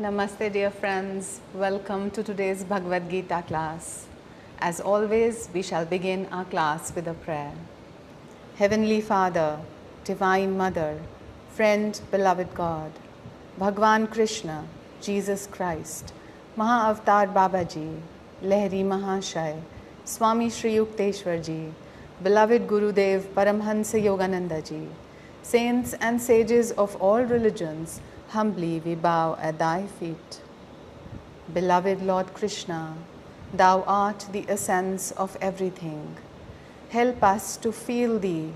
Namaste, dear friends. Welcome to today's Bhagavad Gita class. As always, we shall begin our class with a prayer. Heavenly Father, Divine Mother, Friend, Beloved God, Bhagwan Krishna, Jesus Christ, Mahavatar Babaji, Lehri Mahashaya, Swami Shri Yukteswar Ji, Beloved Gurudev Paramhansa Yogananda Ji, Saints and sages of all religions, humbly we bow at thy feet. Beloved Lord Krishna, thou art the essence of everything. Help us to feel thee,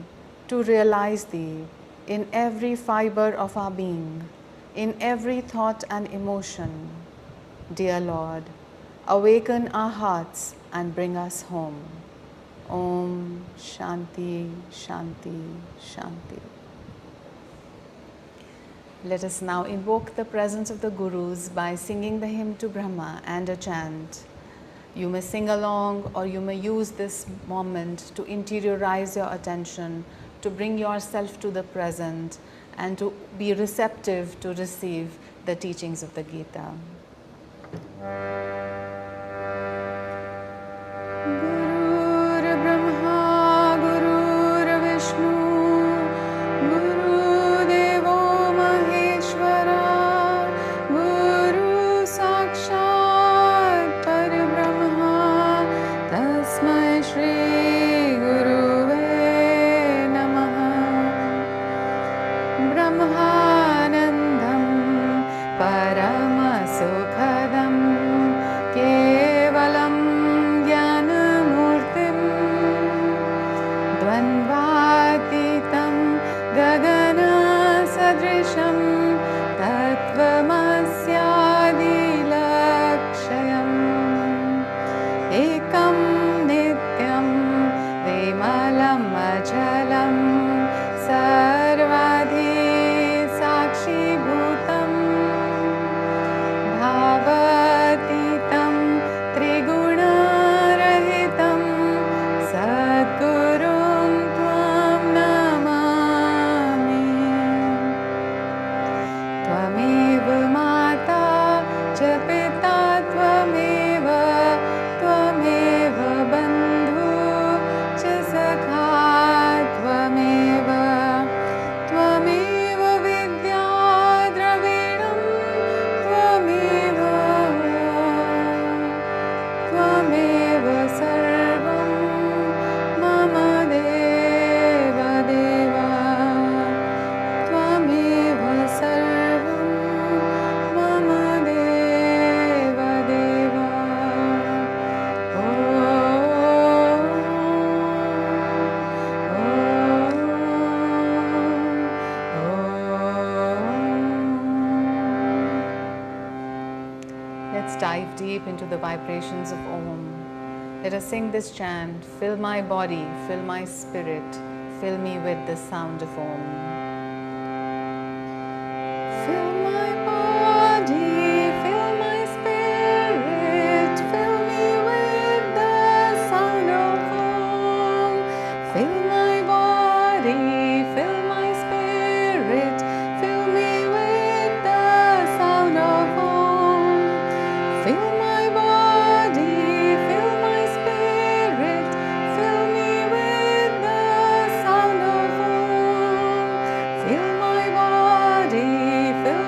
to realize thee in every fiber of our being, in every thought and emotion. Dear Lord, awaken our hearts and bring us home. Om Shanti, Shanti, Shanti. Let us now invoke the presence of the Gurus by singing the hymn to Brahma and a chant. You may sing along, or you may use this moment to interiorize your attention, to bring yourself to the present, and to be receptive to receive the teachings of the Gita. Dive deep into the vibrations of Om. Let us sing this chant. Fill my body, fill my spirit, fill me with the sound of Om. Fill my body, fill my spirit, fill me with the sound of Om. Fill my body, fill my spirit, fill me with the sound of Om. Fill my body, fill my spirit, fill me with the sound of Om. Fill my body, fill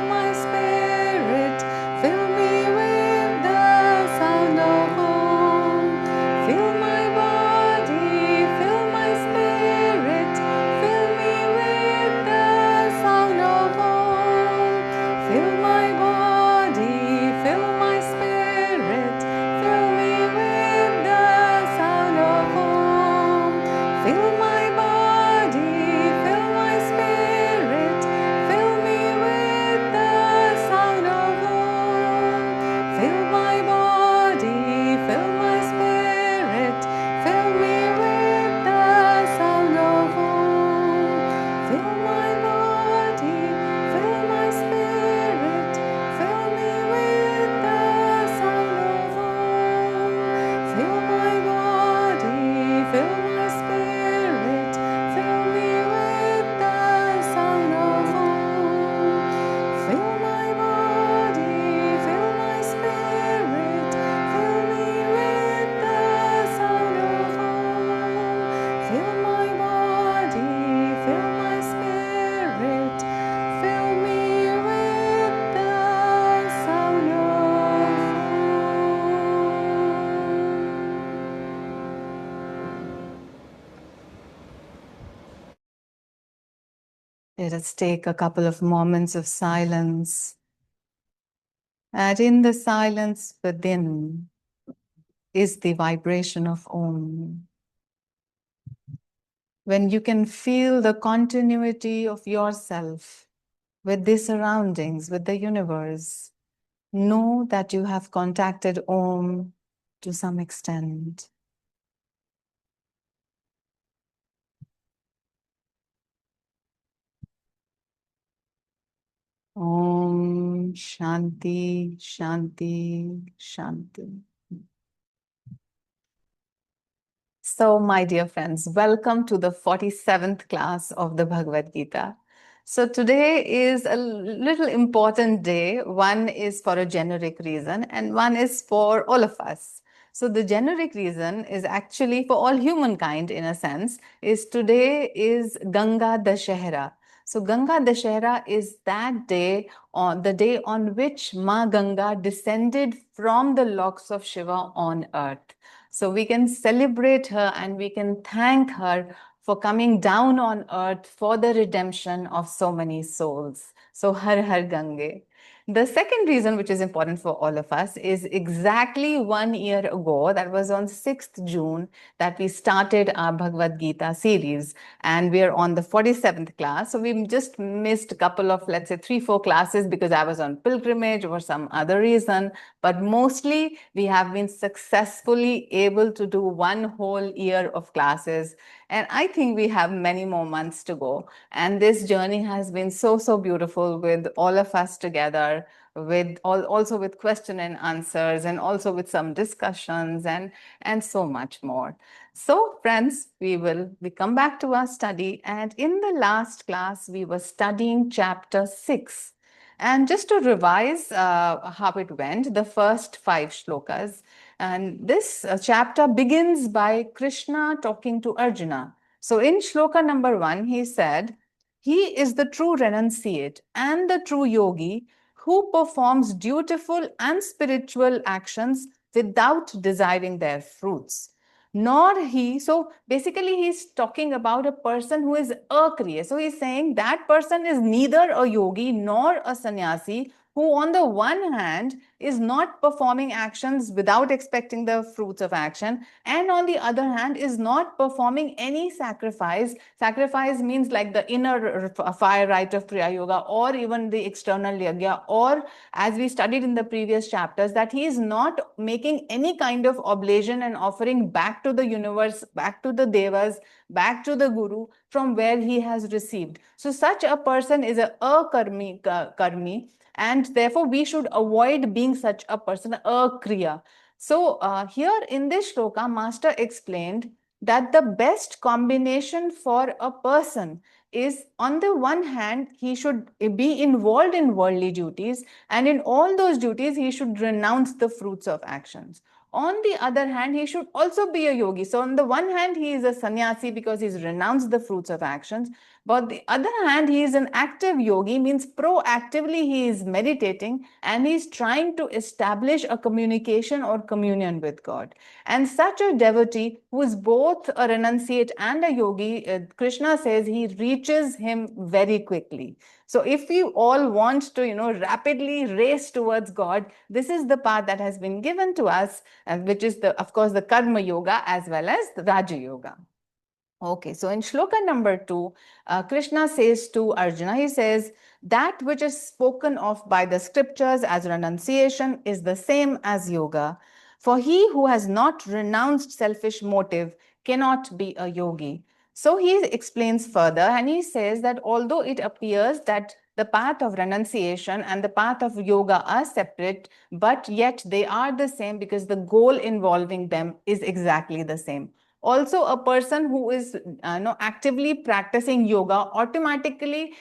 Let us take a couple of moments of silence. And in the silence within is the vibration of Om. When you can feel the continuity of yourself with the surroundings, with the universe, know that you have contacted Om to some extent. Om Shanti, Shanti, Shanti. So, my dear friends, welcome to the 47th class of the Bhagavad Gita. So, today is a little important day. One is for a generic reason, and one is for all of us. So, the generic reason is actually for all humankind, in a sense, is today is Ganga Dashehra. So, Ganga Dashehra is that day, on the day on which Ma Ganga descended from the locks of Shiva on earth. So we can celebrate her and we can thank her for coming down on earth for the redemption of so many souls. So Har Har Gange. The second reason, which is important for all of us, is exactly 1 year ago, that was on 6th June, that we started our Bhagavad Gita series. And we're on the 47th class. So we just missed a couple of, let's say, 3-4 classes because I was on pilgrimage or some other reason. But mostly we have been successfully able to do one whole year of classes. And I think we have many more months to go. And this journey has been so, so beautiful with all of us together, with also with question and answers, and also with some discussions and so much more. So friends, we come back to our study, and in the last class we were studying chapter 6. And just to revise how it went, the first 5 shlokas, and this chapter begins by Krishna talking to Arjuna. So in shloka number 1, he said, "He is the true renunciate and the true yogi who performs dutiful and spiritual actions without desiring their fruits. Nor he," so basically he's talking about a person who is a kriya. So he's saying that person is neither a yogi nor a sannyasi, who on the one hand is not performing actions without expecting the fruits of action, and on the other hand is not performing any sacrifice. Sacrifice means like the inner fire rite of Kriya Yoga, or even the external yajna, or as we studied in the previous chapters, that he is not making any kind of oblation and offering back to the universe, back to the devas, back to the guru from where he has received. So such a person is a karmi, and therefore we should avoid being such a person, a kriya. So here in this shloka, Master explained that the best combination for a person is, on the one hand, he should be involved in worldly duties, and in all those duties he should renounce the fruits of actions. On the other hand, he should also be a yogi. So on the one hand, he is a sannyasi because he's renounced the fruits of actions. But on the other hand, he is an active yogi, means proactively he is meditating and he is trying to establish a communication or communion with God. And such a devotee who is both a renunciate and a yogi, Krishna says he reaches him very quickly. So if we all want to, rapidly race towards God, this is the path that has been given to us, which is of course, the Karma Yoga as well as the Raja Yoga. Okay, so in shloka number 2, Krishna says to Arjuna, he says, "That which is spoken of by the scriptures as renunciation is the same as yoga. For he who has not renounced selfish motive cannot be a yogi." So he explains further and he says that although it appears that the path of renunciation and the path of yoga are separate, but yet they are the same because the goal involving them is exactly the same. Also, a person who is actively practicing yoga automatically,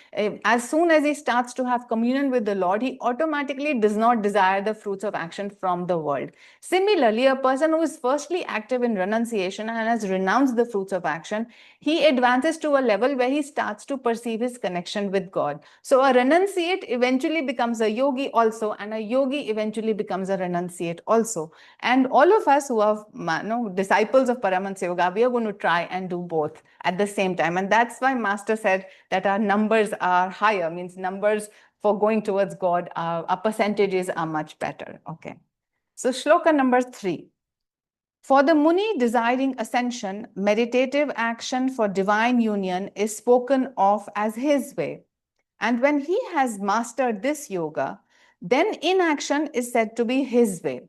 as soon as he starts to have communion with the Lord, he automatically does not desire the fruits of action from the world. Similarly, a person who is firstly active in renunciation and has renounced the fruits of action, he advances to a level where he starts to perceive his connection with God. So a renunciate eventually becomes a yogi also, and a yogi eventually becomes a renunciate also. And all of us who are disciples of Paramatman yoga, we are going to try and do both at the same time. And that's why Master said that our numbers are higher, means numbers for going towards God, our percentages are much better. Okay. So shloka number 3. For the Muni desiring ascension, meditative action for divine union is spoken of as his way. And when he has mastered this yoga, then inaction is said to be his way.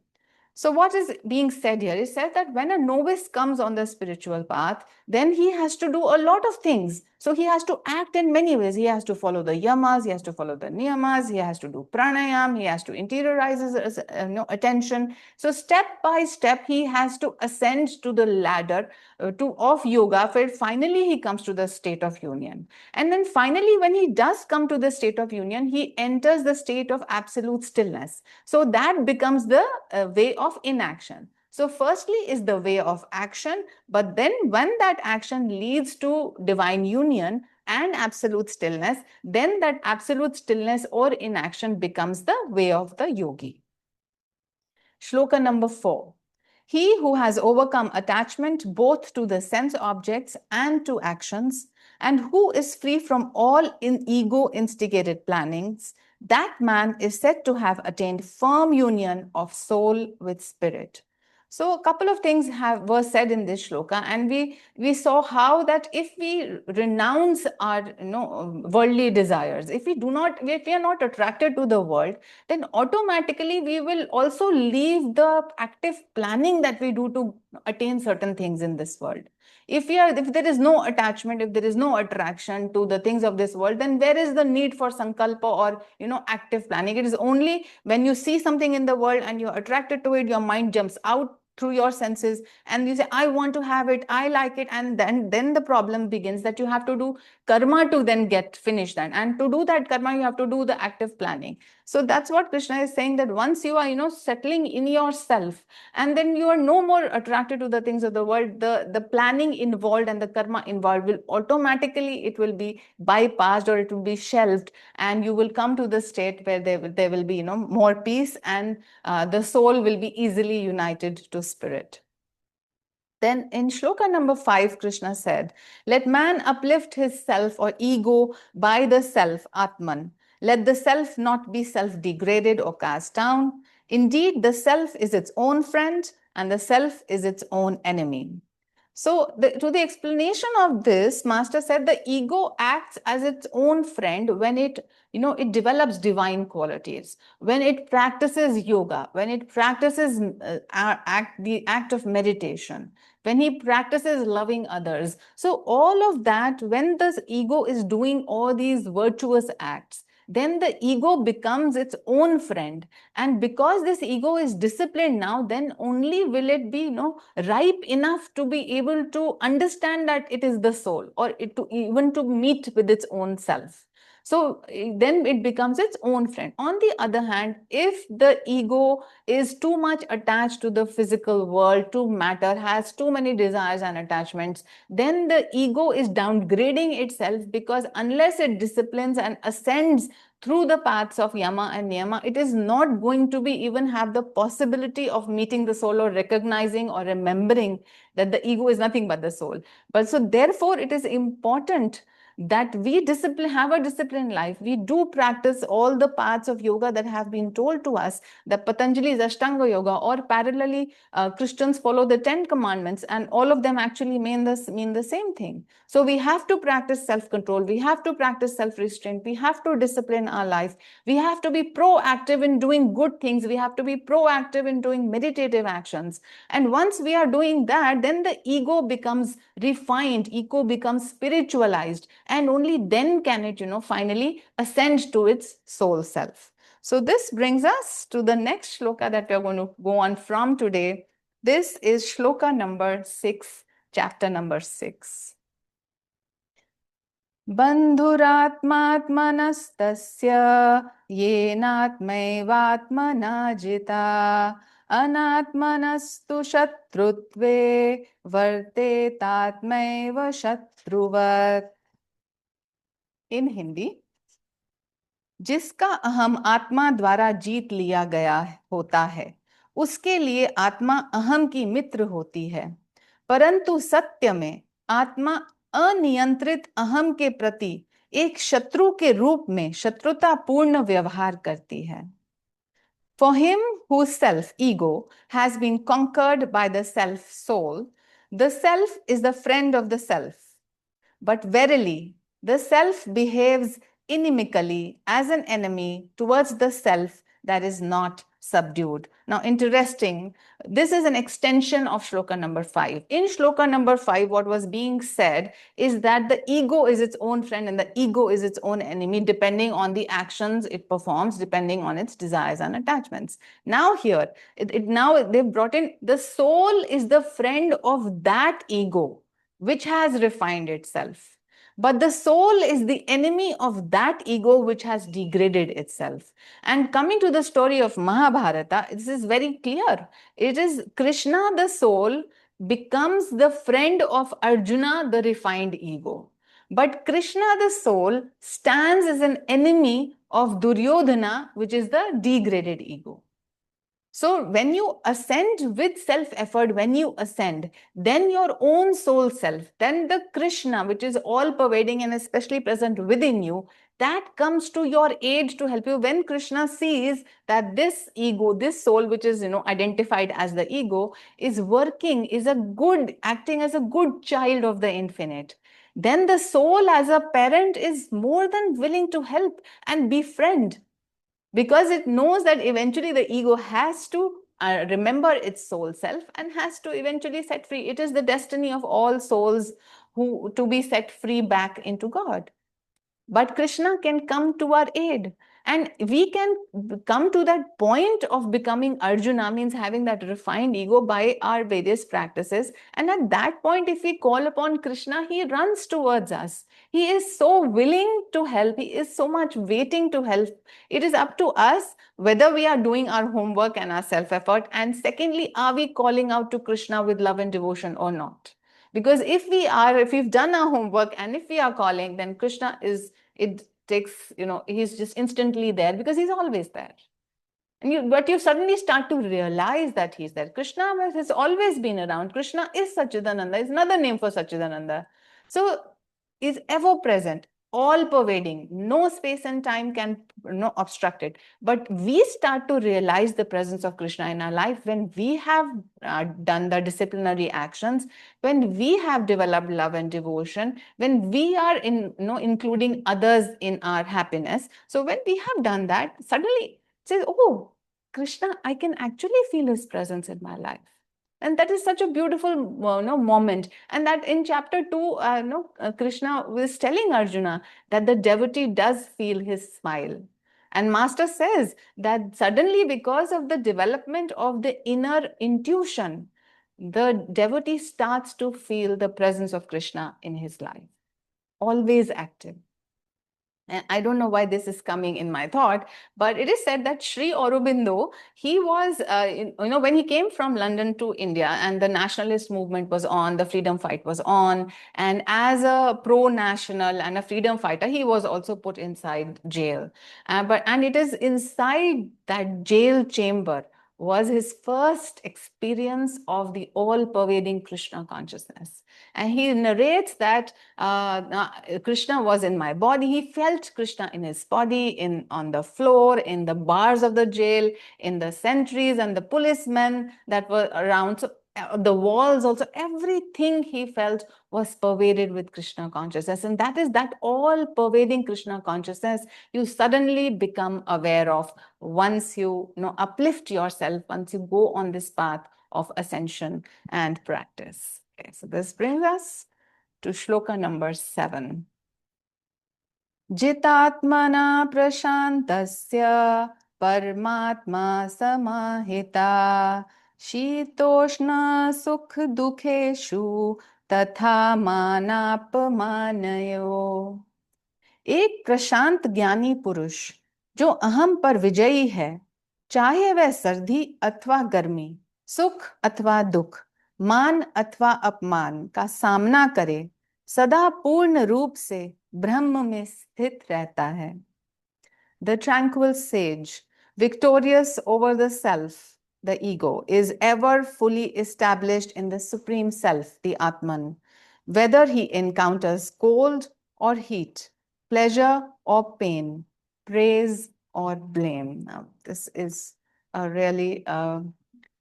So what is being said here? It says that when a novice comes on the spiritual path, then he has to do a lot of things. So he has to act in many ways. He has to follow the yamas, he has to follow the niyamas, he has to do pranayam, he has to interiorize his attention. So step by step, he has to ascend to the ladder of yoga, where finally he comes to the state of union. And then finally, when he does come to the state of union, he enters the state of absolute stillness. So that becomes the way of inaction. So firstly is the way of action, but then when that action leads to divine union and absolute stillness, then that absolute stillness or inaction becomes the way of the yogi. Shloka number 4. He who has overcome attachment both to the sense objects and to actions, and who is free from all ego-instigated plannings, that man is said to have attained firm union of soul with spirit. So a couple of things were said in this shloka, and we saw how that if we renounce our worldly desires, if we are not attracted to the world, then automatically we will also leave the active planning that we do to attain certain things in this world. If there is no attachment, if there is no attraction to the things of this world, then where is the need for sankalpa or active planning? It is only when you see something in the world and you're attracted to it, your mind jumps out through your senses and you say, I want to have it, I like it, and then the problem begins that you have to do karma to then finish that, and to do that karma you have to do the active planning. So that's what Krishna is saying, that once you are settling in yourself, and then you are no more attracted to the things of the world, the planning involved and the karma involved will automatically, it will be bypassed or it will be shelved, and you will come to the state where there will be more peace, and the soul will be easily united to spirit. Then in shloka number 5, Krishna said, let man uplift his self or ego by the self, atman. Let the self not be self-degraded or cast down. Indeed, the self is its own friend and the self is its own enemy. So to the explanation of this, Master said the ego acts as its own friend when it develops divine qualities, when it practices yoga, when it practices the act of meditation, when he practices loving others. So all of that, when the ego is doing all these virtuous acts, then the ego becomes its own friend. And because this ego is disciplined now, then only will it be ripe enough to be able to understand that it is the soul, or even to meet with its own self. So then it becomes its own friend. On the other hand, if the ego is too much attached to the physical world, to matter, has too many desires and attachments, then the ego is downgrading itself, because unless it disciplines and ascends through the paths of yama and niyama, it is not going to be even have the possibility of meeting the soul or recognizing or remembering that the ego is nothing but the soul. But so therefore it is important that we have a disciplined life. We do practice all the paths of yoga that have been told to us. The Patanjali's Ashtanga Yoga, or parallelly, Christians follow the 10 commandments, and all of them actually mean the same thing. So we have to practice self-control. We have to practice self-restraint. We have to discipline our life. We have to be proactive in doing good things. We have to be proactive in doing meditative actions. And once we are doing that, then the ego becomes refined, ego becomes spiritualized, and only then can it, finally ascend to its soul self. So this brings us to the next shloka that we are going to go on from today. This is shloka number 6, chapter number 6. Bandhuratmatmanastasya yenatmaivatmana jita anatmanastu shatrutve vartetatmaiva shatruvat. In Hindi, जिसका अहम आत्मा द्वारा जीत लिया गया होता है, उसके लिए आत्मा अहम की मित्र होती है। परंतु सत्य में आत्मा अनियंत्रित अहम के प्रति एक शत्रु के रूप में शत्रुतापूर्ण व्यवहार करती है. For him whose self ego has been conquered by the self soul, the self is the friend of the self. But verily, the self behaves inimically as an enemy towards the self that is not subdued. Now, interesting, this is an extension of shloka number 5. In shloka number 5, what was being said is that the ego is its own friend and the ego is its own enemy, depending on the actions it performs, depending on its desires and attachments. Now here, now they've brought in the soul is the friend of that ego which has refined itself. But the soul is the enemy of that ego which has degraded itself. And coming to the story of Mahabharata, this is very clear. It is Krishna, the soul, becomes the friend of Arjuna, the refined ego. But Krishna, the soul, stands as an enemy of Duryodhana, which is the degraded ego. So when you ascend with self-effort, when you ascend, then your own soul self, then the Krishna, which is all-pervading and especially present within you, that comes to your aid to help you. When Krishna sees that this ego, this soul, which is identified as the ego, is working, is a good, acting as a good child of the infinite, then the soul as a parent is more than willing to help and befriend, because it knows that eventually the ego has to remember its soul self and has to eventually set free. It is the destiny of all souls who to be set free back into God. But Krishna can come to our aid. And we can come to that point of becoming Arjuna, means having that refined ego, by our various practices. And at that point, if we call upon Krishna, he runs towards us. He is so willing to help. He is so much waiting to help. It is up to us whether we are doing our homework and our self-effort. And secondly, are we calling out to Krishna with love and devotion or not? Because if we've done our homework and if we are calling, then Krishna is, it takes, he's just instantly there because he's always there. But you suddenly start to realize that he's there. Krishna has always been around. Krishna is Sachidananda, is another name for Sachidananda. So is ever present, all pervading, no space and time can obstruct it. But we start to realize the presence of Krishna in our life when we have done the disciplinary actions, when we have developed love and devotion, when we are including others in our happiness. So when we have done that, suddenly it says, oh, Krishna, I can actually feel his presence in my life. And that is such a beautiful moment. And that in chapter 2, Krishna was telling Arjuna that the devotee does feel his smile. And Master says that suddenly, because of the development of the inner intuition, the devotee starts to feel the presence of Krishna in his life, always active. And I don't know why this is coming in my thought, but it is said that Sri Aurobindo, he was, when he came from London to India and the nationalist movement was on, the freedom fight was on, and as a pro-national and a freedom fighter, he was also put inside jail. And it is inside that jail chamber was his first experience of the all-pervading Krishna consciousness. And he narrates that Krishna was in my body. He felt Krishna in his body, on the floor, in the bars of the jail, in the sentries and the policemen that were around. So the walls also, everything he felt was pervaded with Krishna consciousness. And that is that all-pervading Krishna consciousness you suddenly become aware of once you uplift yourself, once you go on this path of ascension and practice. Okay, so this brings us to shloka number 7. Jitatmana prashantasya Paramatma samahita Shitoshna sukh dukheshu tatha manapmanayo. एक प्रशांत ज्ञानी पुरुष जो अहम पर विजयी है, चाहे वह सर्दी अथवा गर्मी, सुख अथवा दुख, मान अथवा अपमान का सामना करे, सदा पूर्ण रूप से ब्रह्म में स्थित रहता है. The tranquil sage, victorious over the self, the ego, is ever fully established in the Supreme Self, the Atman, whether he encounters cold or heat, pleasure or pain, praise or blame. Now, this is a really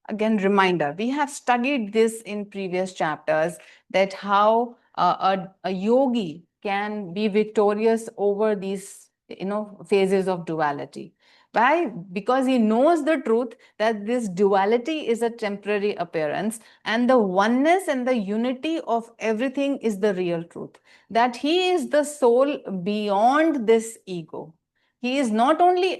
again reminder. We have studied this in previous chapters, that how a yogi can be victorious over these phases of duality. Why? Because he knows the truth that this duality is a temporary appearance, and the oneness and the unity of everything is the real truth, that he is the soul beyond this ego. He is not only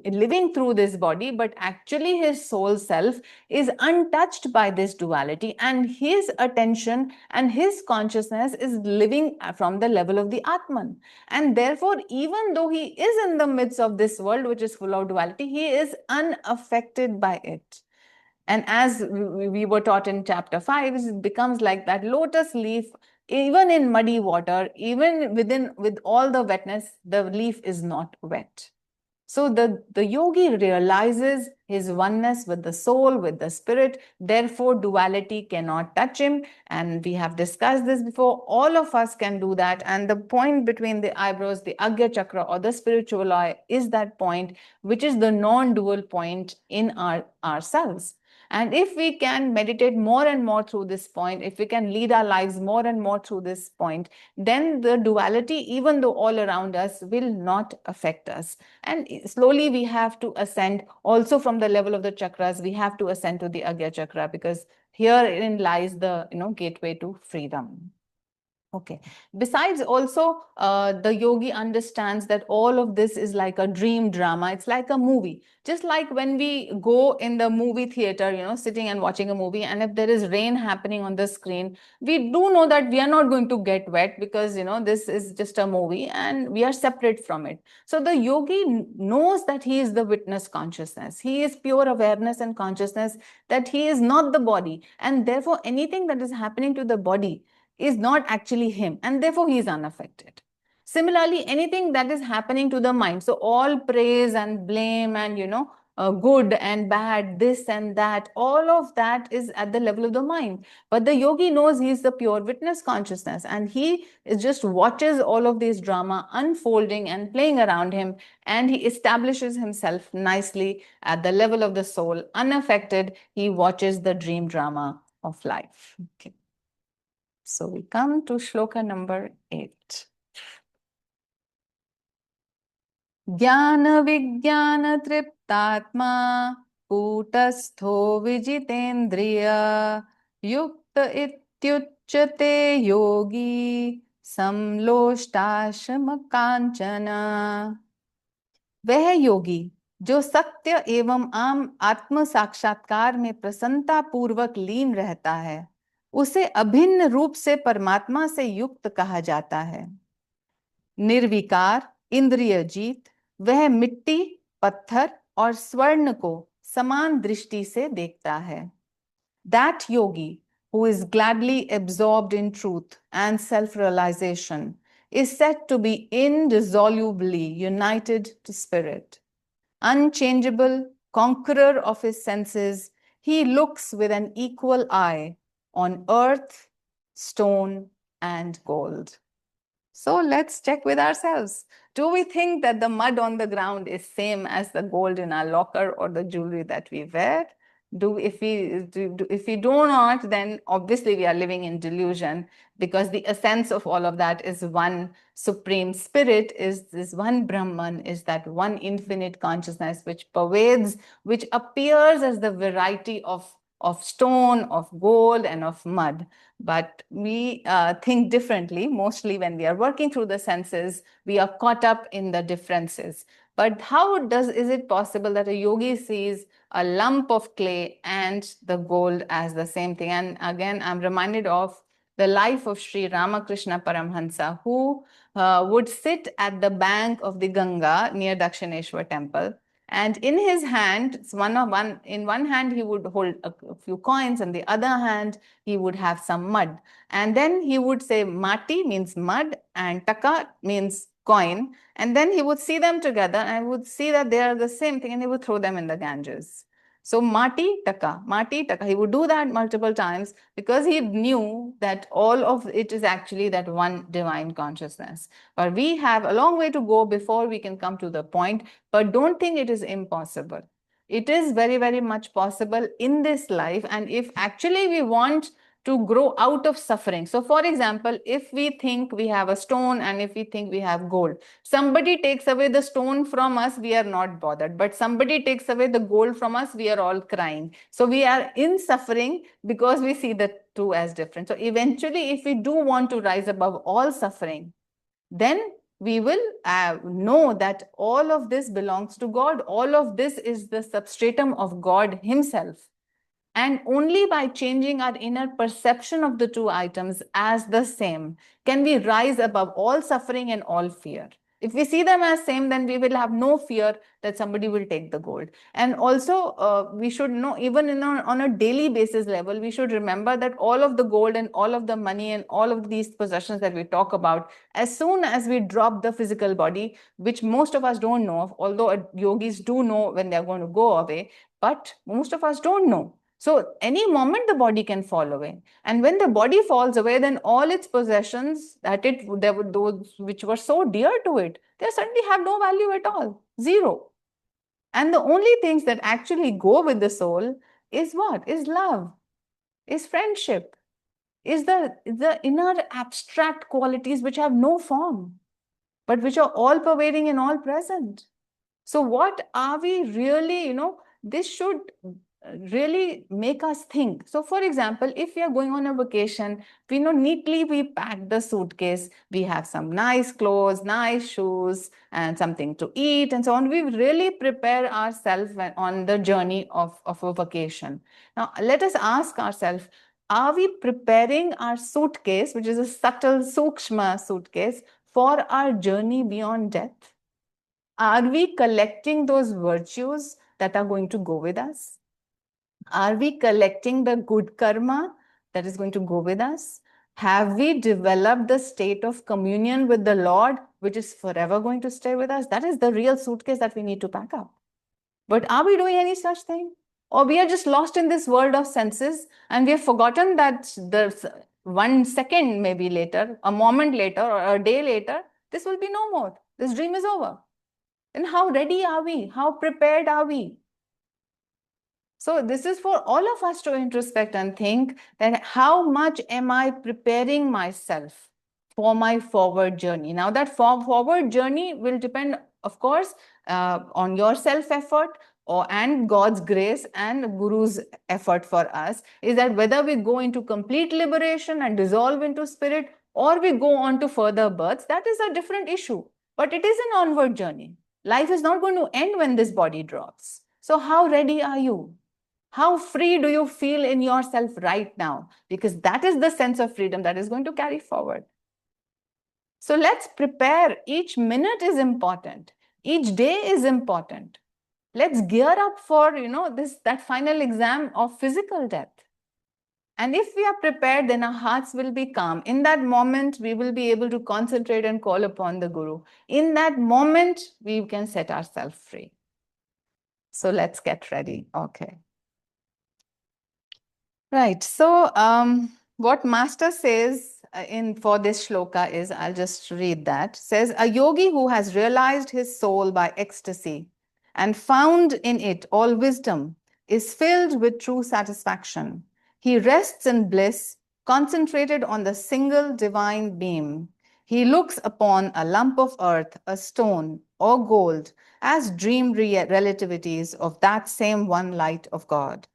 living through this body, but actually his soul self is untouched by this duality, and his attention and his consciousness is living from the level of the Atman. And therefore, even though he is in the midst of this world which is full of duality, he is unaffected by it. And as we were taught in chapter 5, it becomes like that lotus leaf. Even in muddy water, even with all the wetness, the leaf is not wet. So the yogi realizes his oneness with the soul, with the spirit. Therefore, duality cannot touch him. And we have discussed this before. All of us can do that. And the point between the eyebrows, the Agya Chakra or the spiritual eye, is that point, which is the non-dual point in ourselves. And if we can meditate more and more through this point, if we can lead our lives more and more through this point, then the duality, even though all around us, will not affect us. And slowly we have to ascend also from the level of the chakras. We have to ascend to the Agya Chakra, because herein lies the gateway to freedom. Okay. Besides, also, the yogi understands that all of this is like a dream drama. It's like a movie. Just like when we go in the movie theater, sitting and watching a movie, and if there is rain happening on the screen, we do know that we are not going to get wet, because, this is just a movie and we are separate from it. So the yogi knows that he is the witness consciousness. He is pure awareness and consciousness, that he is not the body. And therefore, anything that is happening to the body is not actually him, and therefore he is unaffected. Similarly, anything that is happening to the mind, so all praise and blame and good and bad, this and that, all of that is at the level of the mind. But the yogi knows he is the pure witness consciousness, and he just watches all of these drama unfolding and playing around him, and he establishes himself nicely at the level of the soul, unaffected. He watches the dream drama of life. Okay. So we come to shloka number 8. Jnana Vijnana Triptatma Kutastho Vijitendriya Yukta Ityuchyate Yogi Samloshtashrama Kanchana. वह योगी जो सत्य एवं आम आत्म साक्षात्कार में प्रसन्नता पूर्वक लीन रहता है, उसे अभिन्न रूप से परमात्मा से युक्त कहा जाता है। निर्विकार, इंद्रिय जीत, वह मिट्टी, पत्थर और स्वर्ण को समान दृष्टि से देखता है। That yogi who is gladly absorbed in truth and self-realization is said to be indissolubly united to spirit. Unchangeable, conqueror of his senses, he looks with an equal eye on earth, stone, and gold. So let's check with ourselves. Do we think that the mud on the ground is same as the gold in our locker or the jewelry that we wear? If we do not, then obviously we are living in delusion, because the essence of all of that is one supreme spirit, is this one Brahman, is that one infinite consciousness which pervades, which appears as the variety of stone, of gold, and of mud. But we think differently. Mostly when we are working through the senses, we are caught up in the differences. But how is it possible that a yogi sees a lump of clay and the gold as the same thing? And again, I'm reminded of the life of Sri Ramakrishna Paramhansa, who would sit at the bank of the Ganga near Dakshineshwar temple. And in his hand, in one hand, he would hold a few coins, and the other hand, he would have some mud. And then he would say mati means mud and taka means coin. And then he would see them together and would see that they are the same thing, and he would throw them in the Ganges. So mati taka, he would do that multiple times because he knew that all of it is actually that one divine consciousness. But we have a long way to go before we can come to the point, but don't think it is impossible. It is very, very much possible in this life. And if actually we want to grow out of suffering. So for example, if we think we have a stone and if we think we have gold, somebody takes away the stone from us, we are not bothered. But somebody takes away the gold from us, we are all crying. So we are in suffering because we see the two as different. So eventually, if we do want to rise above all suffering, then we will know that all of this belongs to God. All of this is the substratum of God Himself. And only by changing our inner perception of the two items as the same can we rise above all suffering and all fear. If we see them as same, then we will have no fear that somebody will take the gold. And also, we should know, even on a daily basis level, we should remember that all of the gold and all of the money and all of these possessions that we talk about, as soon as we drop the physical body, which most of us don't know of, although yogis do know when they're going to go away, but most of us don't know. So any moment the body can fall away. And when the body falls away, then all its possessions there were those which were so dear to it, they suddenly have no value at all. Zero. And the only things that actually go with the soul is what? Is love, is friendship, is the inner abstract qualities which have no form, but which are all pervading and all present. So what are we really, this should really make us think. So for example, if we are going on a vacation, we know neatly we pack the suitcase, we have some nice clothes, nice shoes, and something to eat and so on. We really prepare ourselves on the journey of a vacation. Now let us ask ourselves, are we preparing our suitcase, which is a subtle sukshma suitcase, for our journey beyond death? Are we collecting those virtues that are going to go with us? Are we collecting the good karma that is going to go with us? Have we developed the state of communion with the Lord, which is forever going to stay with us? That is the real suitcase that we need to pack up. But are we doing any such thing? Or we are just lost in this world of senses and we have forgotten that the 1 second maybe later, a moment later, or a day later, this will be no more. This dream is over. Then how ready are we? How prepared are we? So this is for all of us to introspect and think that how much am I preparing myself for my forward journey? Now that forward journey will depend, of course, on your self-effort and God's grace and Guru's effort for us, is that whether we go into complete liberation and dissolve into spirit or we go on to further births, that is a different issue. But it is an onward journey. Life is not going to end when this body drops. So how ready are you? How free do you feel in yourself right now? Because that is the sense of freedom that is going to carry forward. So let's prepare. Each minute is important. Each day is important. Let's gear up for, that final exam of physical death. And if we are prepared, then our hearts will be calm. In that moment, we will be able to concentrate and call upon the Guru. In that moment, we can set ourselves free. So let's get ready. Okay. Right. So what Master says for this shloka is, I'll just read that, says, a yogi who has realized his soul by ecstasy and found in it all wisdom is filled with true satisfaction. He rests in bliss, concentrated on the single divine beam. He looks upon a lump of earth, a stone, or gold as dream relativities of that same one light of God.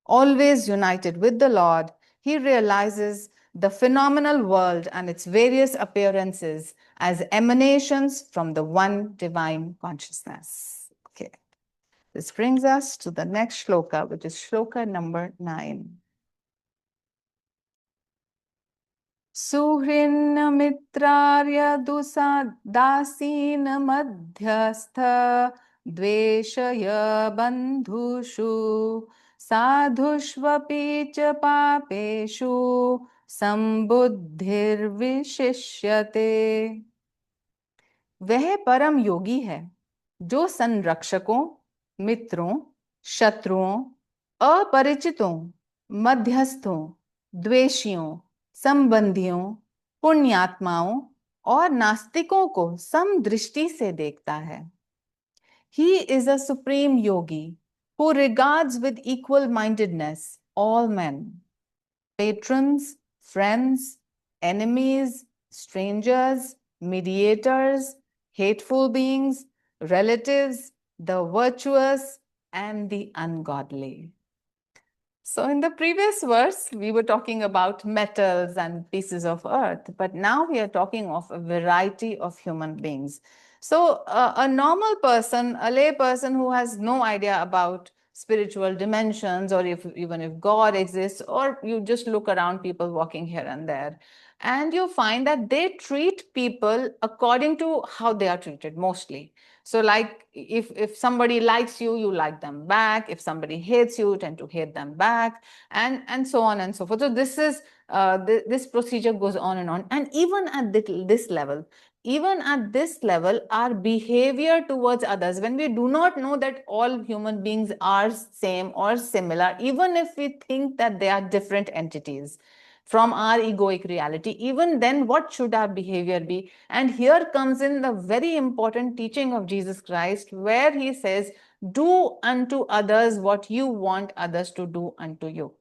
Always united with the Lord, he realizes the phenomenal world and its various appearances as emanations from the one divine consciousness. Okay. This brings us to the next shloka, which is shloka number 9. Suhrinna mitrarya dasina madhyastha dveshaya bandhushu sadhushvapi cha papeshu sambuddhir vishishyate. वह परम योगी है जो संरक्षकों, मित्रों, शत्रुओं, अपरिचितों, मध्यस्थों, द्वेषियों, संबंधियों, पुण्यात्माओं और नास्तिकों को समदृष्टि से देखता है। He is a supreme yogi who regards with equal mindedness all men, patrons, friends, enemies, strangers, mediators, hateful beings, relatives, the virtuous, and the ungodly. So in the previous verse, we were talking about metals and pieces of earth, but now we are talking of a variety of human beings. So a normal person, a lay person who has no idea about spiritual dimensions, or even if God exists, or you just look around people walking here and there, and you find that they treat people according to how they are treated mostly. So like if somebody likes you, you like them back. If somebody hates you, you tend to hate them back, and so on and so forth. So this is this procedure goes on and on. And even at this level, our behavior towards others, when we do not know that all human beings are same or similar, even if we think that they are different entities from our egoic reality, even then what should our behavior be? And here comes in the very important teaching of Jesus Christ, where he says, do unto others what you want others to do unto you.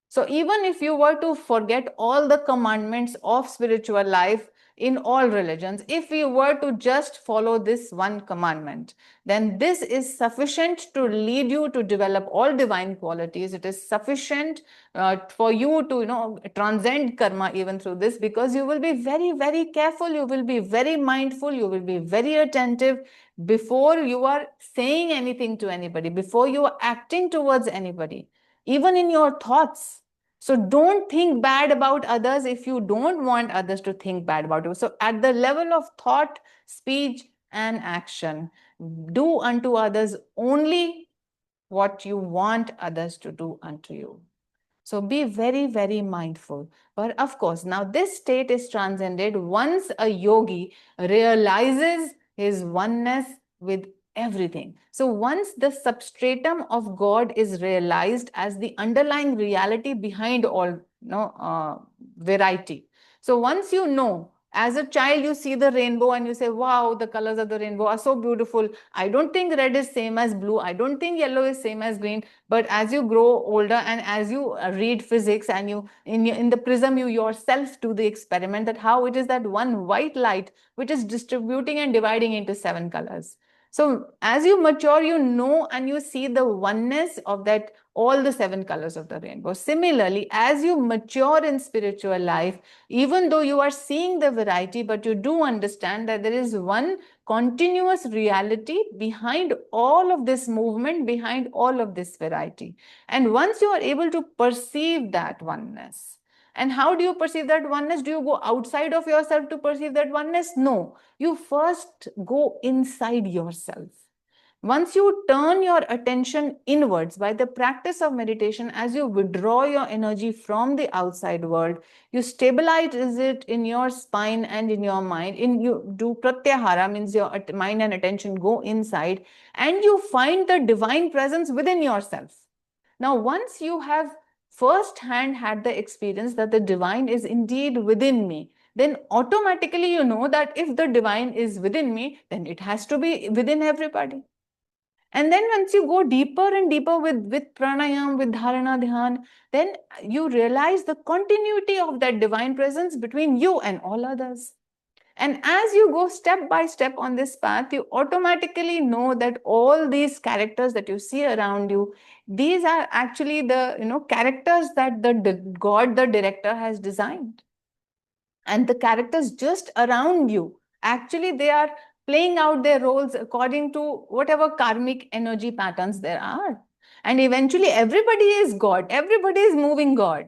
So even if you were to forget all the commandments of spiritual life in all religions, if you were to just follow this one commandment, then this is sufficient to lead you to develop all divine qualities. It is sufficient for you to transcend karma even through this, because you will be very, very careful, you will be very mindful, you will be very attentive before you are saying anything to anybody, before you are acting towards anybody, even in your thoughts. So don't think bad about others if you don't want others to think bad about you. So at the level of thought, speech, and action, do unto others only what you want others to do unto you. So be very, very mindful. But of course, now this state is transcended once a yogi realizes his oneness with everything. So once the substratum of God is realized as the underlying reality behind all variety. So once you know, as a child, you see the rainbow and you say, wow, the colors of the rainbow are so beautiful. I don't think red is same as blue. I don't think yellow is same as green. But as you grow older and as you read physics, and you in the prism, you yourself do the experiment that how it is that one white light which is distributing and dividing into 7 colors. So as you mature, you know, and you see the oneness of that, all the 7 colors of the rainbow. Similarly, as you mature in spiritual life, even though you are seeing the variety, but you do understand that there is one continuous reality behind all of this movement, behind all of this variety. And once you are able to perceive that oneness, and how do you perceive that oneness? Do you go outside of yourself to perceive that oneness? No, you first go inside yourself. Once you turn your attention inwards by the practice of meditation, as you withdraw your energy from the outside world, you stabilize it in your spine and in your mind. You do pratyahara, means your mind and attention go inside, and you find the divine presence within yourself. Now, once you have firsthand had the experience that the divine is indeed within me, then automatically you know that if the divine is within me, then it has to be within everybody. And then once you go deeper and deeper with pranayam, with dharana, dhyan, then you realize the continuity of that divine presence between you and all others. And as you go step by step on this path, you automatically know that all these characters that you see around you, these are actually the characters that the God, the director, has designed. And the characters just around you, actually they are playing out their roles according to whatever karmic energy patterns there are. And eventually everybody is God, everybody is moving God.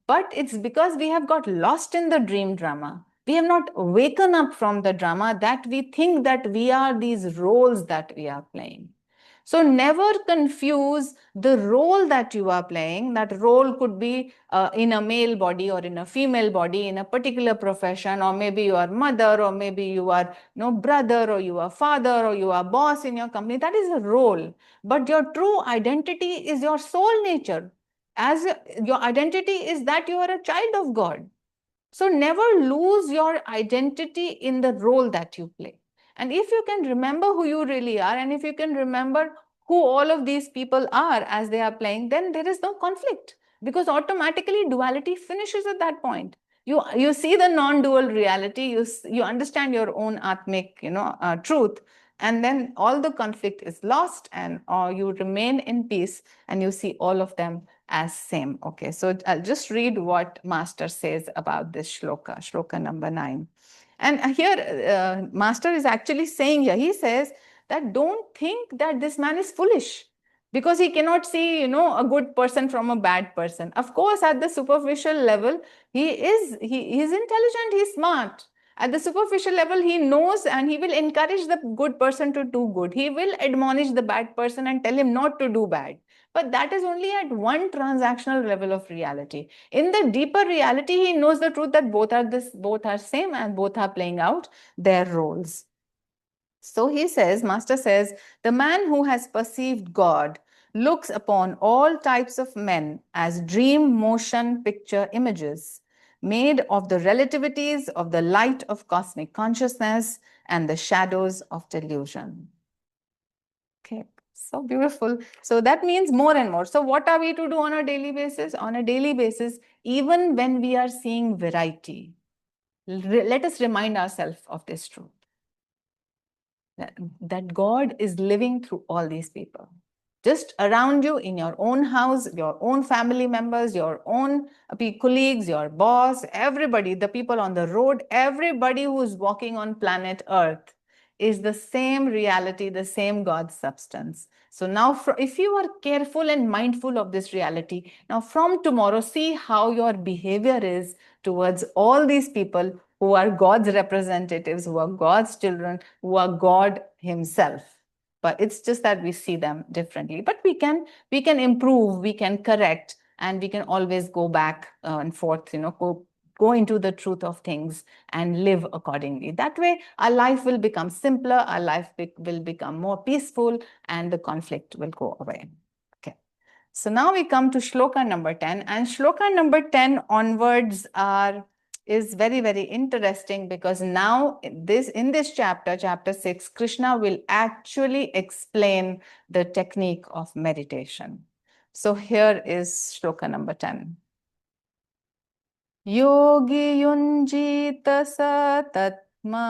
But it's because we have got lost in the dream drama. We have not waken up from the drama that we think that we are these roles that we are playing. So never confuse the role that you are playing. That role could be in a male body or in a female body, in a particular profession, or maybe you are mother, or maybe you are brother, or you are father, or you are boss in your company. That is a role. But your true identity is your soul nature. As your identity is that you are a child of God. So never lose your identity in the role that you play. And if you can remember who you really are, and if you can remember who all of these people are as they are playing, then there is no conflict, because automatically duality finishes at that point. You see the non-dual reality, you understand your own atmic truth, and then all the conflict is lost, and you remain in peace, and you see all of them as same. Okay, so I'll just read what Master says about this shloka number 9. And here, Master is actually saying here, he says that don't think that this man is foolish because he cannot see, a good person from a bad person. Of course, at the superficial level, he is intelligent, he's smart. At the superficial level, he knows and he will encourage the good person to do good. He will admonish the bad person and tell him not to do bad. But that is only at one transactional level of reality. In the deeper reality, he knows the truth that both are same and both are playing out their roles. So he says, Master says, the man who has perceived God looks upon all types of men as dream motion picture images made of the relativities of the light of cosmic consciousness and the shadows of delusion. Okay, so beautiful. So that means more and more. So what are we to do on a daily basis? On a daily basis, even when we are seeing variety, let us remind ourselves of this truth. That God is living through all these people. Just around you, in your own house, your own family members, your own colleagues, your boss, everybody, the people on the road, everybody who is walking on planet Earth is the same reality, the same God substance. So now, if you are careful and mindful of this reality, now from tomorrow, see how your behavior is towards all these people who are God's representatives, who are God's children, who are God Himself. But it's just that we see them differently. But we can improve, we can correct, and we can always go back and forth, go into the truth of things and live accordingly. That way, our life will become simpler, our life will become more peaceful, and the conflict will go away. Okay. So now we come to shloka number 10, and shloka number 10 onwards is very, very interesting, because now in this chapter 6, Krishna will actually explain the technique of meditation. So here is shloka number 10. Yogi yunjita satatma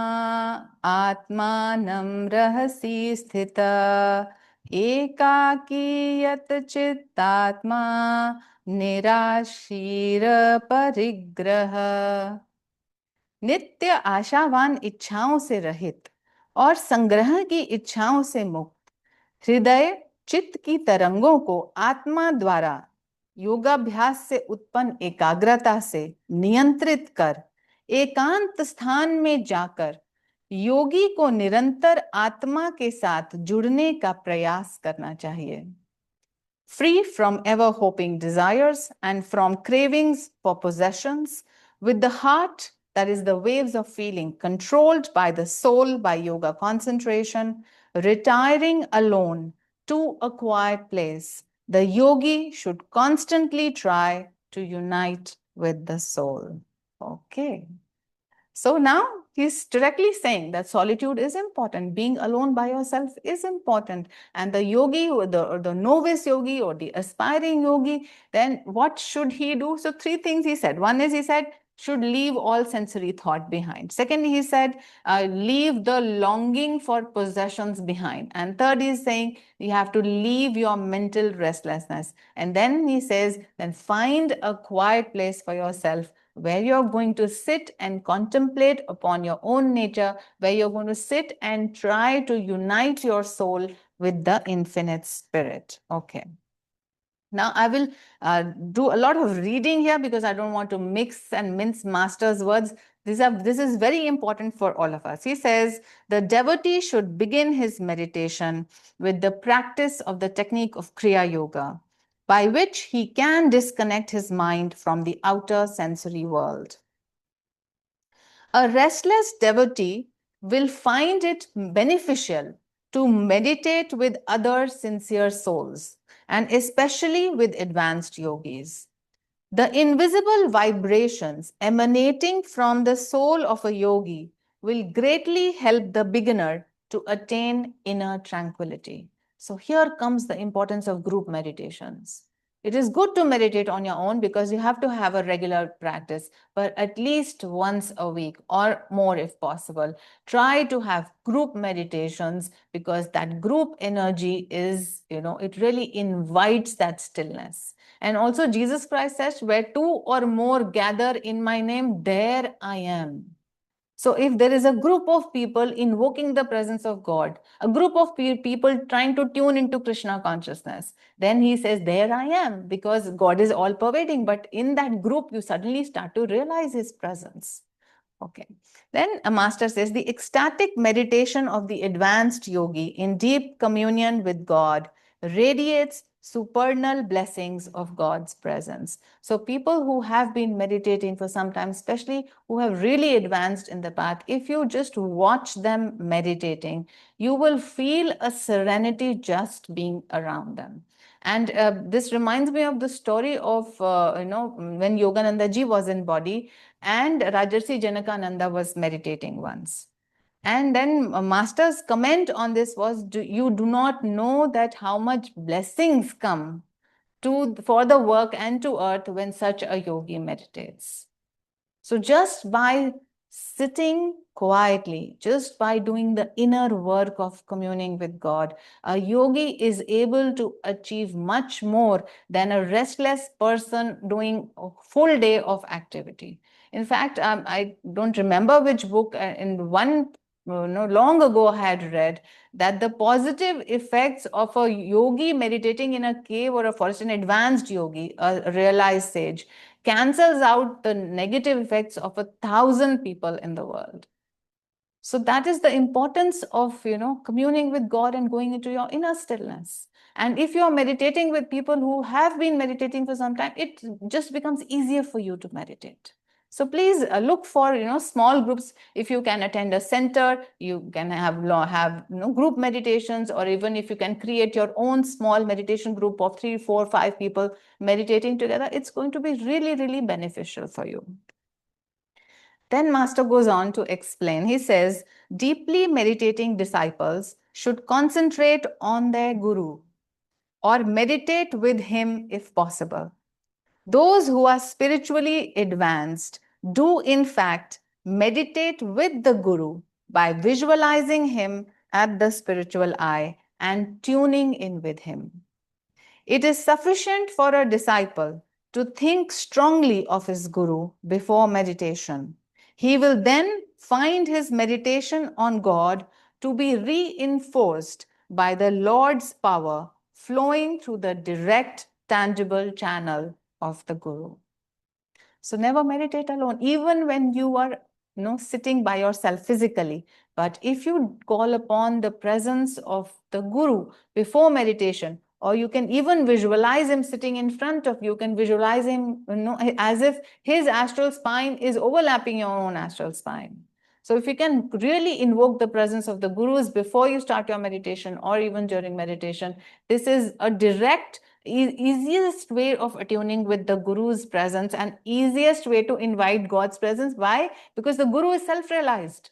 atmanam rahasi sthita ekaki yat chittatma निराशीर परिग्रह। नित्य आशावान इच्छाओं से रहित और संग्रह की इच्छाओं से मुक्त हृदय चित्त की तरंगों को आत्मा द्वारा योगाभ्यास से उत्पन्न एकाग्रता से नियंत्रित कर एकांत स्थान में जाकर योगी को निरंतर आत्मा के साथ जुड़ने का प्रयास करना चाहिए। Free from ever-hoping desires and from cravings for possessions, with the heart, that is the waves of feeling, controlled by the soul by yoga concentration, retiring alone to a quiet place, the yogi should constantly try to unite with the soul. Okay. So now he's directly saying that solitude is important. Being alone by yourself is important. And the yogi, or the novice yogi, or the aspiring yogi, then what should he do? So 3 things he said. One is, he said, should leave all sensory thought behind. Second, he said, leave the longing for possessions behind. And third, he's saying, you have to leave your mental restlessness. And then he says, then find a quiet place for yourself, where you're going to sit and contemplate upon your own nature, where you're going to sit and try to unite your soul with the infinite spirit. Okay. Now, I will do a lot of reading here because I don't want to mix and mince Master's words. This is very important for all of us. He says the devotee should begin his meditation with the practice of the technique of Kriya Yoga, by which he can disconnect his mind from the outer sensory world. A restless devotee will find it beneficial to meditate with other sincere souls, and especially with advanced yogis. The invisible vibrations emanating from the soul of a yogi will greatly help the beginner to attain inner tranquility. So, here comes the importance of group meditations. It is good to meditate on your own because you have to have a regular practice, but at least once a week or more if possible. Try to have group meditations because that group energy is, it really invites that stillness. And also, Jesus Christ says, where two or more gather in my name, there I am. So, if there is a group of people invoking the presence of God, a group of people trying to tune into Krishna consciousness, then he says, there I am, because God is all pervading. But in that group, you suddenly start to realize his presence. Okay. Then a master says the ecstatic meditation of the advanced yogi in deep communion with God radiates supernal blessings of God's presence. So people who have been meditating for some time, especially who have really advanced in the path, if you just watch them meditating, you will feel a serenity just being around them. And this reminds me of the story of, when Yogananda ji was in body and Rajarsi Janakananda was meditating once. And then Master's comment on this was, you do not know that how much blessings come for the work and to earth when such a yogi meditates. So just by sitting quietly, just by doing the inner work of communing with God, a yogi is able to achieve much more than a restless person doing a full day of activity. In fact, I don't remember which book, in one long ago I had read that the positive effects of a yogi meditating in a cave or a forest, an advanced yogi, a realized sage, cancels out the negative effects of 1,000 people in the world. So that is the importance of, communing with God and going into your inner stillness. And if you're meditating with people who have been meditating for some time, it just becomes easier for you to meditate. So please look for, small groups. If you can attend a center, you can have group meditations, or even if you can create your own small meditation group of 3, 4, 5 people meditating together, it's going to be really, really beneficial for you. Then Master goes on to explain. He says, deeply meditating disciples should concentrate on their guru or meditate with him if possible. Those who are spiritually advanced do in fact meditate with the guru by visualizing him at the spiritual eye and tuning in with him. It is sufficient for a disciple to think strongly of his guru before meditation. He will then find his meditation on God to be reinforced by the Lord's power flowing through the direct, tangible channel of the guru. So never meditate alone, even when you are sitting by yourself physically. But if you call upon the presence of the guru before meditation, or you can even visualize him sitting in front of you, can visualize him as if his astral spine is overlapping your own astral spine. So if you can really invoke the presence of the gurus before you start your meditation or even during meditation, this is a direct, easiest way of attuning with the guru's presence and easiest way to invite God's presence. Why? Because the guru is self-realized.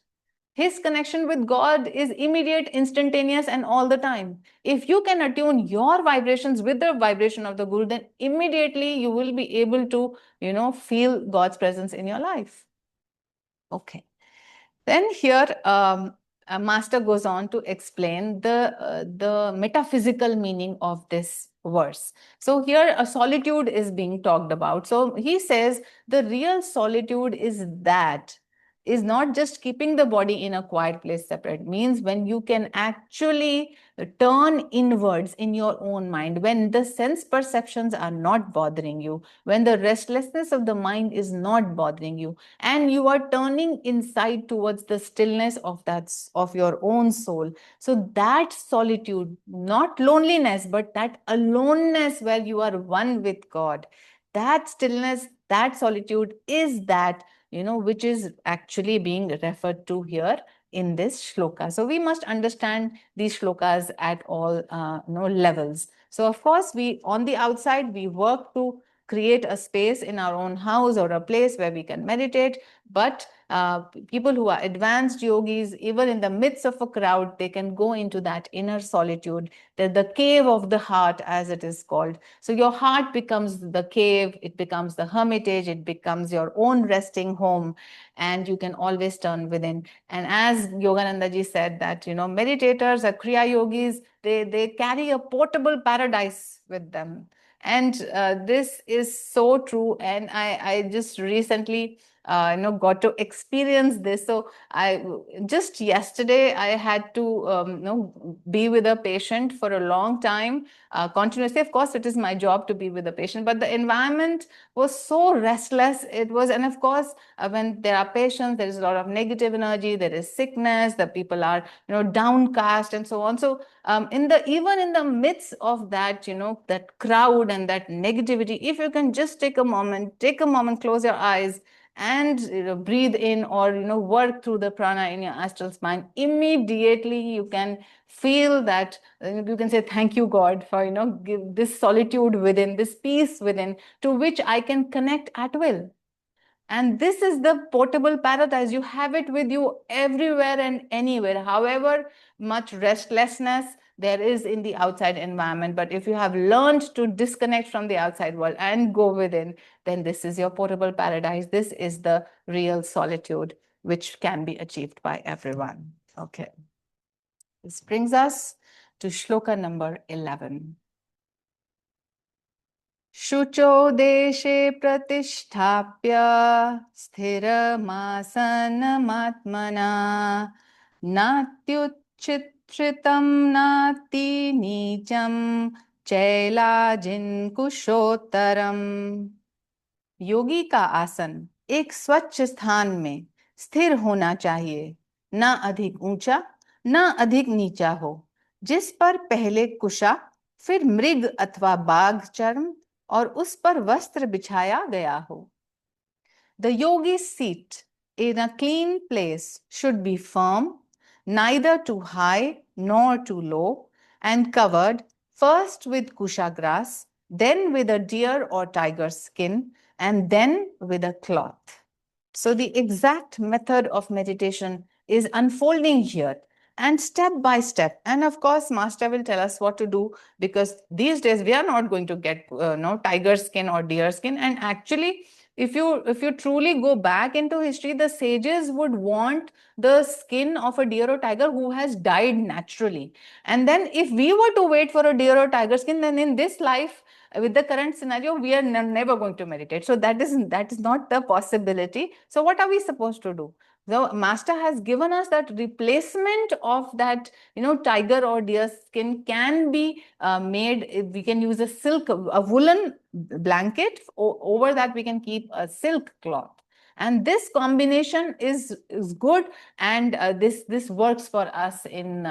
His connection with God is immediate, instantaneous, and all the time. If you can attune your vibrations with the vibration of the guru, then immediately you will be able to, feel God's presence in your life. Okay. Then here, a master goes on to explain the metaphysical meaning of this verse. So here a solitude is being talked about. So he says the real solitude is is not just keeping the body in a quiet place separate. Means when you can actually turn inwards in your own mind, when the sense perceptions are not bothering you, when the restlessness of the mind is not bothering you, and you are turning inside towards the stillness of of your own soul. So that solitude, not loneliness, but that aloneness where you are one with God, that stillness, that solitude is that, which is actually being referred to here in this shloka. So we must understand these shlokas at all levels. So of course, we on the outside, we work to create a space in our own house or a place where we can meditate. But people who are advanced yogis, even in the midst of a crowd, they can go into that inner solitude, the cave of the heart, as it is called. So your heart becomes the cave, it becomes the hermitage, it becomes your own resting home, and you can always turn within. And as Yogananda ji said that, meditators or Kriya yogis, they carry a portable paradise with them. And this is so true. And I just recently got to experience this. So I just yesterday I had to be with a patient for a long time continuously. Of course, it is my job to be with the patient, but the environment was so restless. It was, and of course, when there are patients, there is a lot of negative energy. There is sickness. The people are downcast and so on. So even in the midst of that, that crowd and that negativity, if you can just take a moment, close your eyes, and breathe in, or work through the prana in your astral spine, immediately you can feel that you can say, thank you God for give this solitude within, this peace within, to which I can connect at will. And this is the portable paradise. You have it with you everywhere and anywhere, however much restlessness there is in the outside environment. But if you have learned to disconnect from the outside world and go within, then this is your portable paradise. This is the real solitude which can be achieved by everyone. Okay. This brings us to shloka number 11. शुचो देशे प्रतिष्ठाप्य स्थिरमासनमात्मना नात्युच्छित्रितं नाति नीचं चैलाजिन्कुशोत्तरम्। योगी का आसन एक स्वच्छ स्थान में स्थिर होना चाहिए, न अधिक ऊंचा न अधिक नीचा हो, जिस पर पहले कुशा, फिर मृग अथवा बाघ चर्म और उस पर वस्त्र बिछाया गया हो. The yogi's seat in a clean place should be firm, neither too high nor too low, and covered first with kusha grass, then with a deer or tiger skin, and then with a cloth. So the exact method of meditation is unfolding here, and step by step. And of course, Master will tell us what to do, because these days we are not going to get tiger skin or deer skin. And actually, if you truly go back into history, the sages would want the skin of a deer or tiger who has died naturally. And then if we were to wait for a deer or tiger skin, then in this life, with the current scenario, we are never going to meditate. So that is not the possibility. So what are we supposed to do? The master has given us that replacement of that tiger or deer skin can be made. We can use a woolen blanket. Over that we can keep a silk cloth. And this combination is good, and this works for us in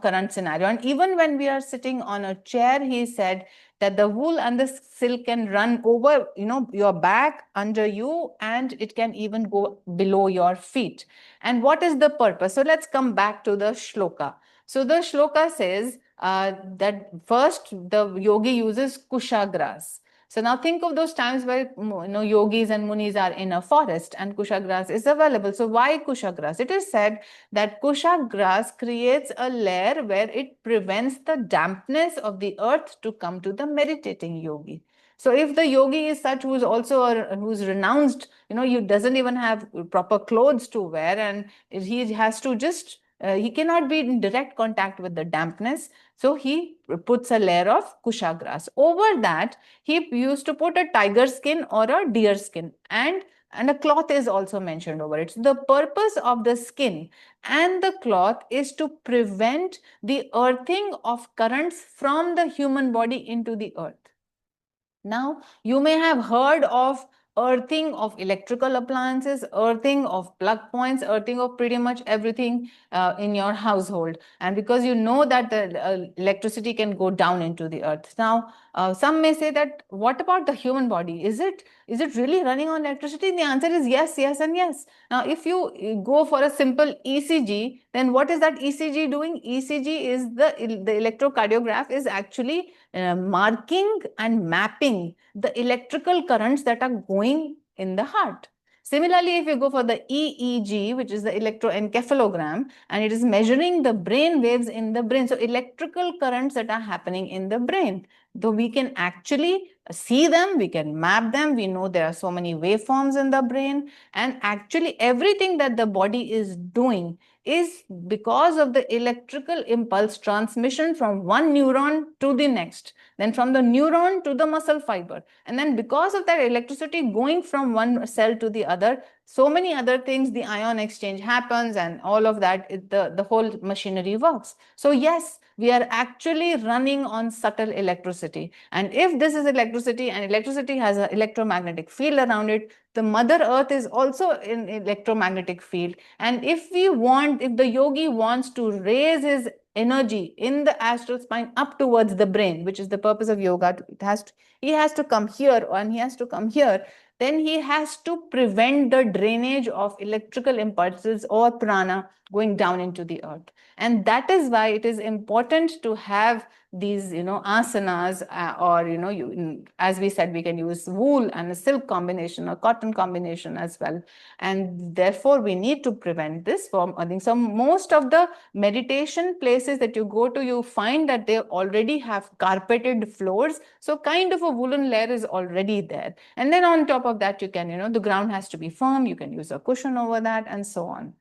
current scenario. And even when we are sitting on a chair, he said that the wool and the silk can run over your back, under you, and it can even go below your feet. And what is the purpose? So let's come back to the shloka. So the shloka says that first the yogi uses kusha grass. So now think of those times where yogis and munis are in a forest and kusha grass is available. So why kusha grass? It is said that kusha grass creates a layer where it prevents the dampness of the earth to come to the meditating yogi. So if the yogi is such who's also who's renounced, he doesn't even have proper clothes to wear, and he has to just he cannot be in direct contact with the dampness. So he puts a layer of kusha grass. Over that, he used to put a tiger skin or a deer skin. And and a cloth is also mentioned over it. So the purpose of the skin and the cloth is to prevent the earthing of currents from the human body into the earth. Now, you may have heard of earthing of electrical appliances, earthing of plug points, earthing of pretty much everything in your household. And because you know that the electricity can go down into the earth. Now, some may say that, what about the human body? Is it really running on electricity? The answer is yes, yes, and yes. Now, if you go for a simple ECG, then what is that ECG doing? ECG is the electrocardiograph is actually marking and mapping the electrical currents that are going in the heart. Similarly, if you go for the EEG, which is the electroencephalogram, and it is measuring the brain waves in the brain. So electrical currents that are happening in the brain, though we can actually see them, we can map them, we know there are so many waveforms in the brain, and actually everything that the body is doing is because of the electrical impulse transmission from one neuron to the next, then from the neuron to the muscle fiber. And then because of that electricity going from one cell to the other, so many other things, the ion exchange happens and all of that, the whole machinery works. So yes, we are actually running on subtle electricity. And if this is electricity and electricity has an electromagnetic field around it, the Mother Earth is also in electromagnetic field. And if the yogi wants to raise his energy in the astral spine up towards the brain, which is the purpose of yoga, he has to come here and he has to come here, then he has to prevent the drainage of electrical impulses or prana going down into the earth. And that is why it is important to have these, asanas, or, as we said, we can use wool and a silk combination or cotton combination as well. And therefore, we need to prevent this from, I think, most of the meditation places that you go to, you find that they already have carpeted floors. So kind of a woolen layer is already there. And then on top of that, you can, the ground has to be firm. You can use a cushion over that and so on.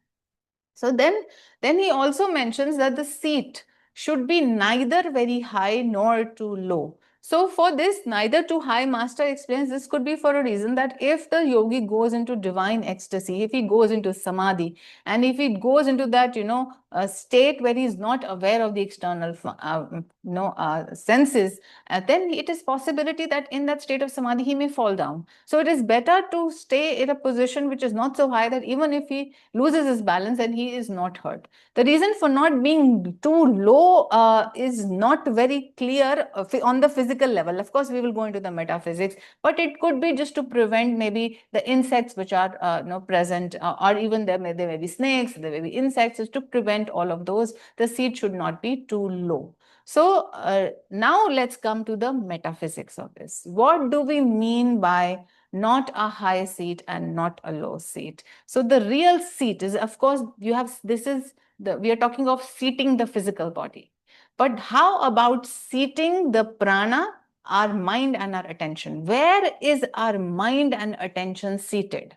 So then he also mentions that the seat should be neither very high nor too low. So for this, neither too high, Master explains this could be for a reason that if the yogi goes into divine ecstasy, if he goes into samadhi, and if he goes into that, a state where he is not aware of the external, senses, then it is possibility that in that state of samadhi, he may fall down. So it is better to stay in a position which is not so high that even if he loses his balance, then he is not hurt. The reason for not being too low is not very clear on the physical level. Of course, we will go into the metaphysics, but it could be just to prevent maybe the insects which are present, or even there may be snakes, there may be insects, is to prevent all of those. The seat should not be too low. So now let's come to the metaphysics of this. What do we mean by not a high seat and not a low seat? So the real seat is, of course, we are talking of seating the physical body. But how about seating the prana, our mind and our attention? Where is our mind and attention seated?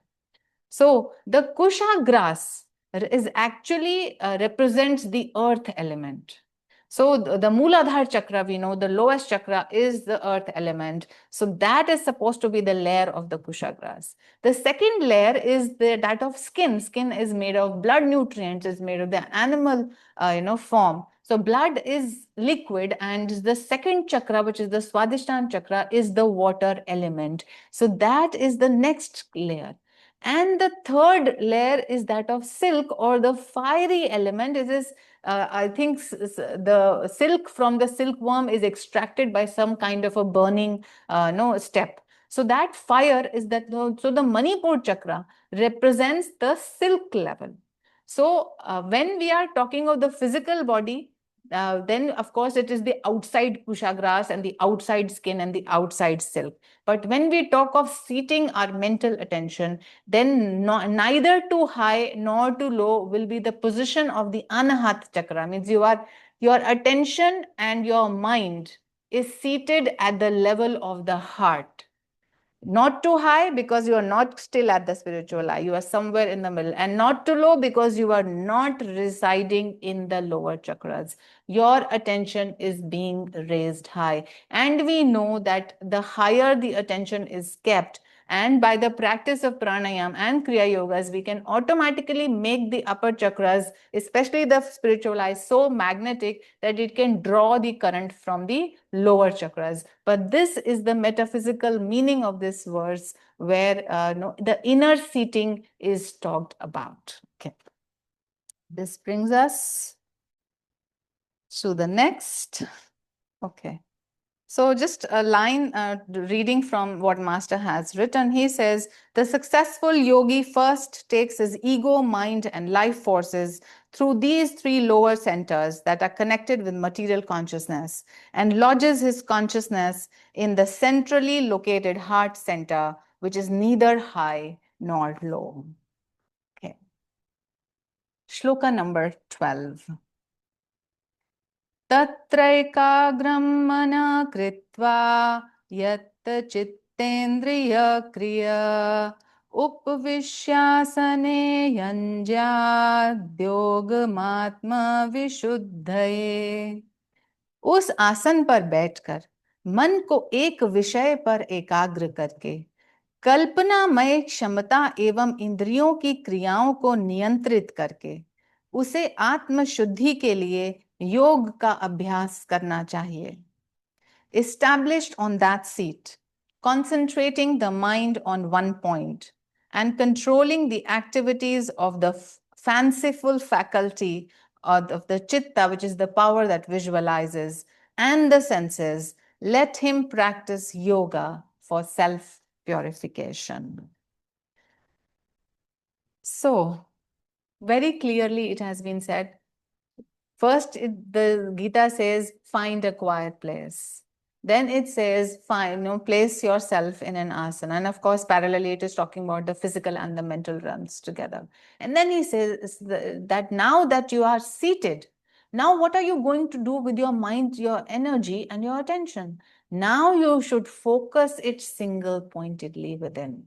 So the kusha grass is actually represents the earth element. So the Mooladhara chakra, we know the lowest chakra is the earth element. So that is supposed to be the layer of the kusha grass. The second layer is that of skin. Skin is made of blood nutrients, is made of the animal form. So blood is liquid, and the second chakra, which is the Swadhisthana chakra, is the water element. So that is the next layer. And the third layer is that of silk, or the fiery element. It is I think the silk from the silkworm is extracted by some kind of a burning step. So that fire is that. So the Manipur chakra represents the silk level. So when we are talking of the physical body, then of course it is the outside kushagrass and the outside skin and the outside silk. But when we talk of seating our mental attention, then neither too high nor too low will be the position of the anahat chakra. Means your attention and your mind is seated at the level of the heart. Not too high because you are not still at the spiritual eye. You are somewhere in the middle. And not too low because you are not residing in the lower chakras. Your attention is being raised high. And we know that the higher the attention is kept, And by the practice of pranayam and kriya yogas, we can automatically make the upper chakras, especially the spiritual eye, so magnetic that it can draw the current from the lower chakras. But this is the metaphysical meaning of this verse, where the inner seating is talked about. Okay. This brings us to the next. Okay. So just a line reading from what Master has written. He says, the successful yogi first takes his ego, mind, and life forces through these three lower centers that are connected with material consciousness and lodges his consciousness in the centrally located heart center, which is neither high nor low. Okay. Shloka number 12. तत्रैकाग्रं मना कृत्वा यत् चित्तेन्द्रियक्रिया उपविश्यासने युञ्ज्याद्योगमात्मविशुद्धये। उस आसन पर बैठकर मन को एक विषय पर एकाग्र करके कल्पनामय क्षमता एवं इंद्रियों की क्रियाओं को नियंत्रित करके उसे आत्मशुद्धि के लिए योग का अभ्यास करना चाहिए. Established on that seat, concentrating the mind on one point and controlling the activities of the fanciful faculty of the chitta, which is the power that visualizes, and the senses, let him practice yoga for self-purification. So, very clearly it has been said, first the Gita says, find a quiet place. Then it says, place yourself in an asana. And of course, parallelly, it is talking about the physical and the mental realms together. And then he says that now that you are seated, now what are you going to do with your mind, your energy, and your attention? Now you should focus it single-pointedly within.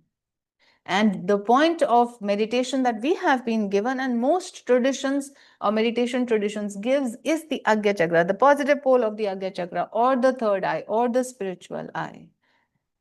And the point of meditation that we have been given, and most traditions or meditation traditions gives, is the Agya Chakra, the positive pole of the Agya Chakra, or the third eye, or the spiritual eye.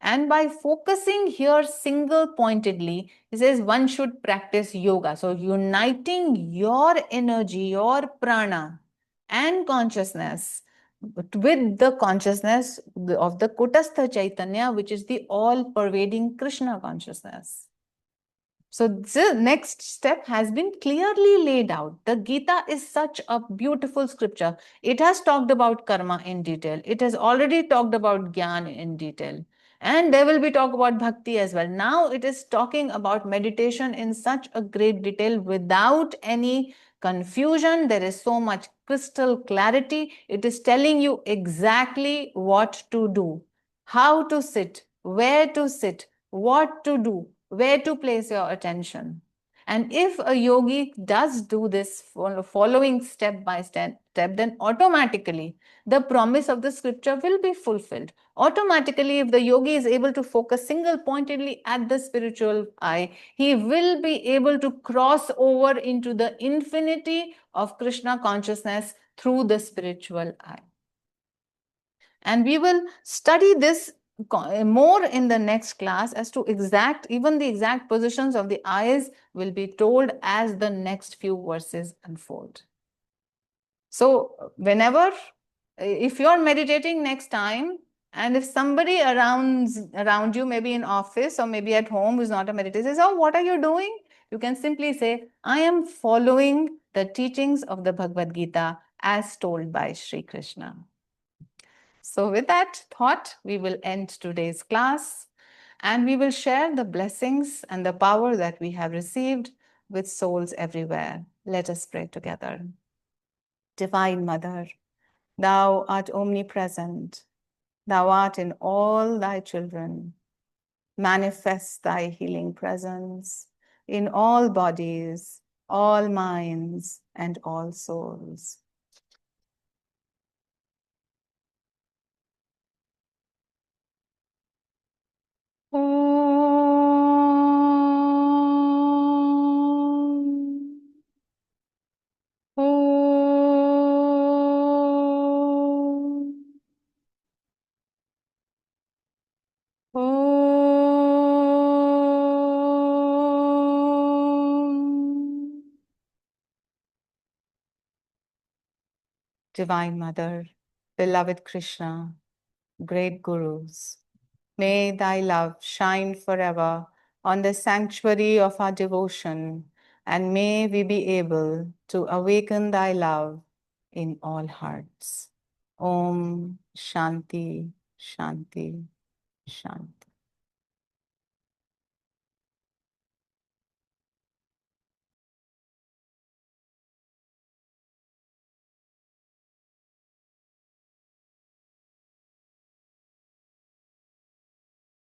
And by focusing here single-pointedly, he says one should practice yoga. So uniting your energy, your prana, and consciousness with the consciousness of the Kutastha Chaitanya, which is the all-pervading Krishna consciousness. So the next step has been clearly laid out. The Gita is such a beautiful scripture. It has talked about karma in detail. It has already talked about jnana in detail. And there will be talk about bhakti as well. Now it is talking about meditation in such a great detail without any confusion. There is so much crystal clarity. It is telling you exactly what to do, how to sit, where to sit, what to do, where to place your attention. And if a yogi does do this following step by step, then automatically the promise of the scripture will be fulfilled. Automatically, if the yogi is able to focus single-pointedly at the spiritual eye, he will be able to cross over into the infinity of Krishna consciousness through the spiritual eye. And we will study this more in the next class as to even the exact positions of the eyes will be told as the next few verses unfold. So whenever, if you're meditating next time, and if somebody around you, maybe in office or maybe at home who's not a meditator, says, oh, what are you doing? You can simply say, I am following the teachings of the Bhagavad Gita as told by Sri Krishna. So with that thought, we will end today's class, and we will share the blessings and the power that we have received with souls everywhere. Let us pray together. Divine Mother, Thou art omnipresent. Thou art in all Thy children. Manifest Thy healing presence in all bodies, all minds, and all souls. Divine Mother, beloved Krishna, great Gurus, may thy love shine forever on the sanctuary of our devotion, and may we be able to awaken thy love in all hearts. Om Shanti, Shanti, Shanti.